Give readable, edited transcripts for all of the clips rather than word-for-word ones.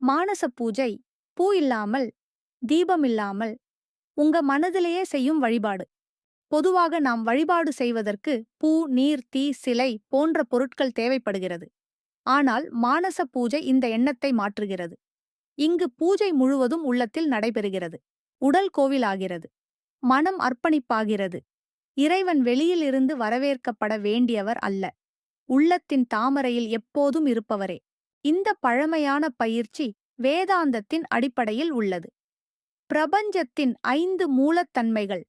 மானச பூஜை பூ இல்லாமல், தீபம் இல்லாமல் உங்க மனதிலேயே செய்யும் வழிபாடு. பொதுவாக நாம் வழிபாடு செய்வதற்கு பூ, நீர், தீ, சிலை போன்ற பொருட்கள் தேவைப்படுகிறது. ஆனால் மானச பூஜை இந்த எண்ணத்தை மாற்றுகிறது. இங்கு பூஜை முழுவதும் உள்ளத்தில் நடைபெறுகிறது. உடல் கோவிலாகிறது. மனம் அர்ப்பணிப்பாகிறது. இறைவன் வெளியிலிருந்து வரவேற்கப்பட வேண்டியவர் அல்ல. உள்ளத்தின் தாமரையில் எப்போதும் இருப்பவரே. இந்த பழமையான பயிற்சி வேதாந்தத்தின் அடிப்படையில் உள்ளது. பிரபஞ்சத்தின் 5 மூலத்தன்மைகள்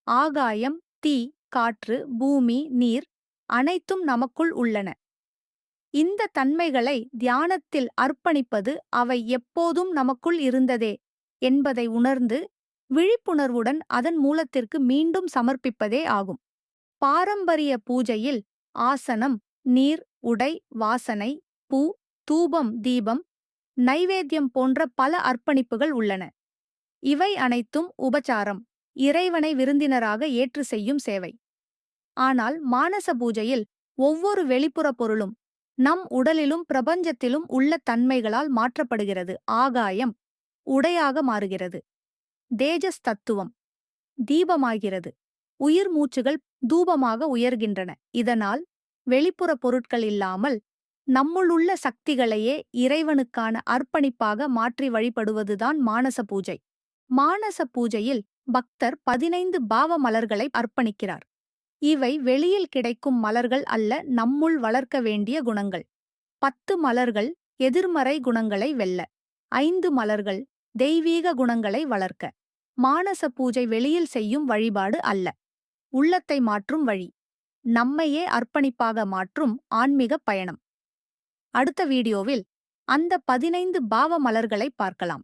ஆகாயம், தீ, காற்று, பூமி, நீர் அனைத்தும் நமக்குள் உள்ளன. இந்த தன்மைகளை தியானத்தில் அர்ப்பணிப்பது அவை எப்போதும் நமக்குள் இருந்ததே என்பதை உணர்ந்து விழிப்புணர்வுடன் அதன் மூலத்திற்கு மீண்டும் சமர்ப்பிப்பதே ஆகும். பாரம்பரிய பூஜையில் ஆசனம், நீர், உடை, வாசனை, பூ, தூபம், தீபம், நைவேத்தியம் போன்ற பல அர்ப்பணிப்புகள் உள்ளன. இவை அனைத்தும் உபசாரம், இறைவனை விருந்தினராக ஏற்று செய்யும் சேவை. ஆனால் மானச பூஜையில் ஒவ்வொரு வெளிப்புற பொருளும் நம் உடலிலும் பிரபஞ்சத்திலும் உள்ள தன்மைகளால் மாற்றப்படுகிறது. ஆகாயம் உடையாக மாறுகிறது. தேஜஸ் தத்துவம் தீபமாகிறது. உயிர் மூச்சுகள் தூபமாக உயர்கின்றன. இதனால் வெளிப்புற பொருட்கள் இல்லாமல் நம்முளுள்ள சக்திகளையே இறைவனுக்கான அர்ப்பணிப்பாக மாற்றி வழிபடுவதுதான் மானச பூஜை. மானச பூஜையில் பக்தர் 15 பாவ மலர்களை அர்ப்பணிக்கிறார். இவை வெளியில் கிடைக்கும் மலர்கள் அல்ல, நம்முள் வளர்க்க வேண்டிய குணங்கள். 10 மலர்கள் எதிர்மறை குணங்களை வெல்ல, 5 மலர்கள் தெய்வீக குணங்களை வளர்க்க. மானச பூஜை வெளியில் செய்யும் வழிபாடு அல்ல, உள்ளத்தை மாற்றும் வழி. நம்மையே அர்ப்பணிப்பாக மாற்றும் ஆன்மீக பயணம். அடுத்த வீடியோவில் அந்த 15 பாவ மலர்களை பார்க்கலாம்.